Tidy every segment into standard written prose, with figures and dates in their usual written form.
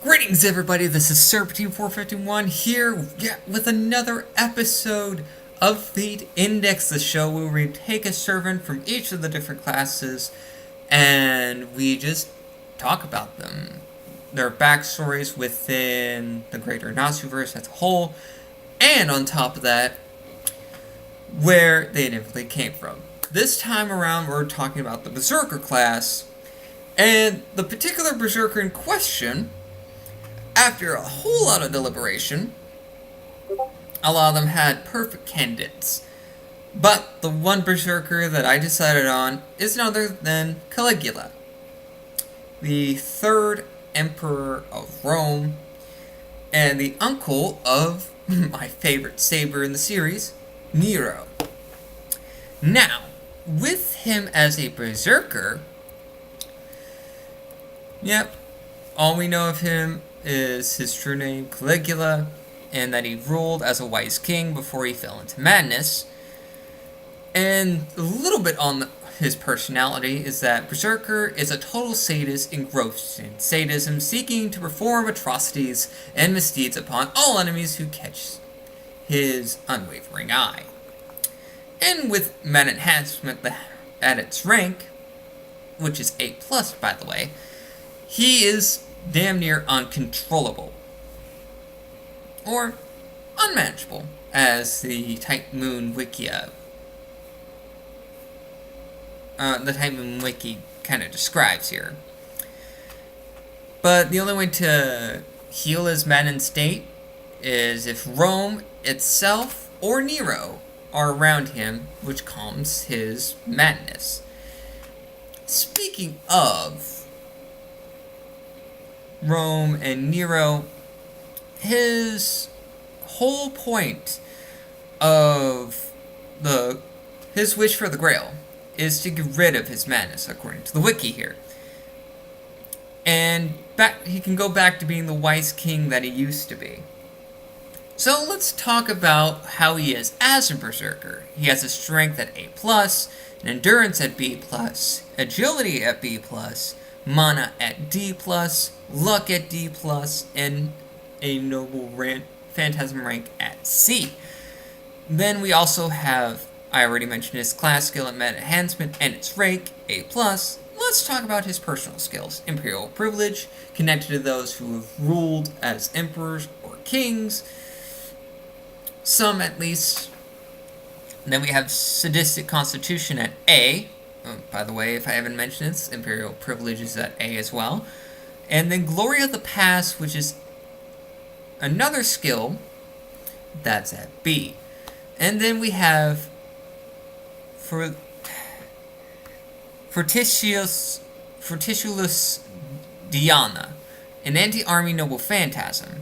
Greetings, everybody. This is Serpentine451 here with another episode of Fate Index, the show where we take a servant from each of the different classes and we just talk about them, their backstories within the greater Nasuverse as a whole, and on top of that, where they inevitably came from. This time around, we're talking about the Beserker class, and the particular Beserker in question. After a whole lot of deliberation, a lot of them had perfect candidates. But the one Berserker that I decided on is none other than Caligula, the third emperor of Rome, and the uncle of my favorite saber in the series, Nero. Now, with him as a Berserker, all we know of him is his true name, Caligula, and that he ruled as a wise king before he fell into madness. And a little bit on his personality is that Beserker is a total sadist engrossed in sadism, seeking to perform atrocities and misdeeds upon all enemies who catch his unwavering eye. And with man enhancement at its rank, which is A+, by the way, he is damn near uncontrollable, or unmanageable, as the Type Moon Wiki kind of describes here. But the only way to heal his maddened state is if Rome itself or Nero are around him, which calms his madness. Speaking of Rome and Nero, his whole point of his wish for the Grail is to get rid of his madness, according to the wiki here. And he can go back to being the wise king that he used to be. So let's talk about how he is as a Berserker. He has a strength at A+, an endurance at B+, agility at B+, mana at D+, luck at D+, and a noble phantasm rank at C. Then we also have, I already mentioned his class skill and meta enhancement and its rank, A+. Let's talk about his personal skills. Imperial privilege, connected to those who have ruled as emperors or kings, some at least. And then we have sadistic constitution at A. By the way, if I haven't mentioned this, Imperial Privilege is at A as well. And then Glory of the Past, which is another skill, that's at B. And then we have Fortitius Diana, an anti-army noble phantasm.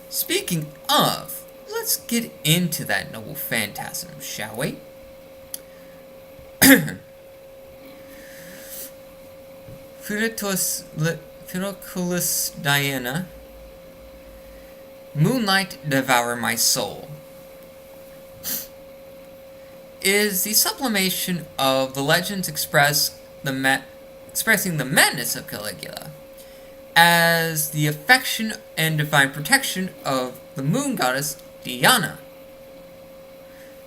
Speaking of, let's get into that noble phantasm, shall we? Furiculus Diana, Moonlight Devour My Soul, is the sublimation of the legends expressing the madness of Caligula as the affection and divine protection of the moon goddess Diana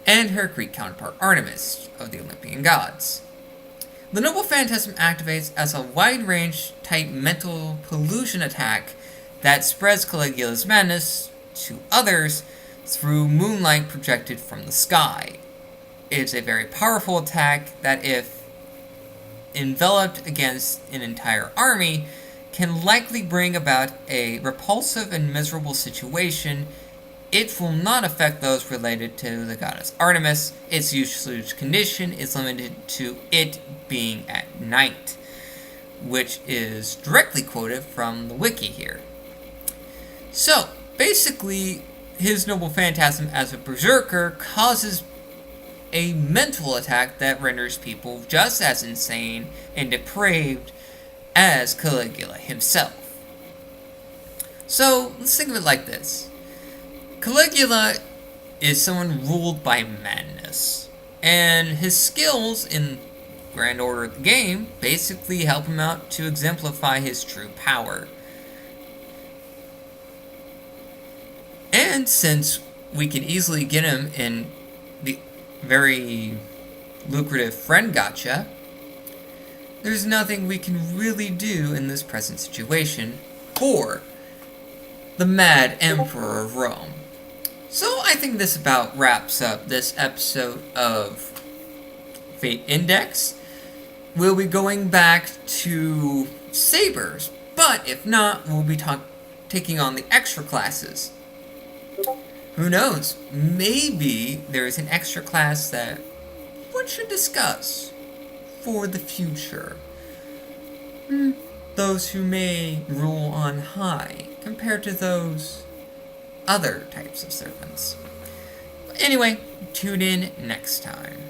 and her Greek counterpart Artemis of the Olympian gods. The Noble Phantasm activates as a wide-range type mental pollution attack that spreads Caligula's madness to others through moonlight projected from the sky. It is a very powerful attack that, if enveloped against an entire army, can likely bring about a repulsive and miserable situation. It will not affect those related to the goddess Artemis. Its usage condition is limited to it being at night, which is directly quoted from the wiki here. So, basically, his Noble Phantasm as a Berserker causes a mental attack that renders people just as insane and depraved as Caligula himself. So, let's think of it like this. Caligula is someone ruled by madness, and his skills in Grand Order of the game basically help him out to exemplify his true power. And since we can easily get him in the very lucrative friend gotcha, there's nothing we can really do in this present situation for the Mad Emperor of Rome. So I think this about wraps up this episode of Fate Index. We'll be going back to Sabers, but if not, we'll be taking on the extra classes. Who knows? Maybe there is an extra class that one should discuss for the future. Those who may rule on high compared to those other types of servants. Anyway, tune in next time.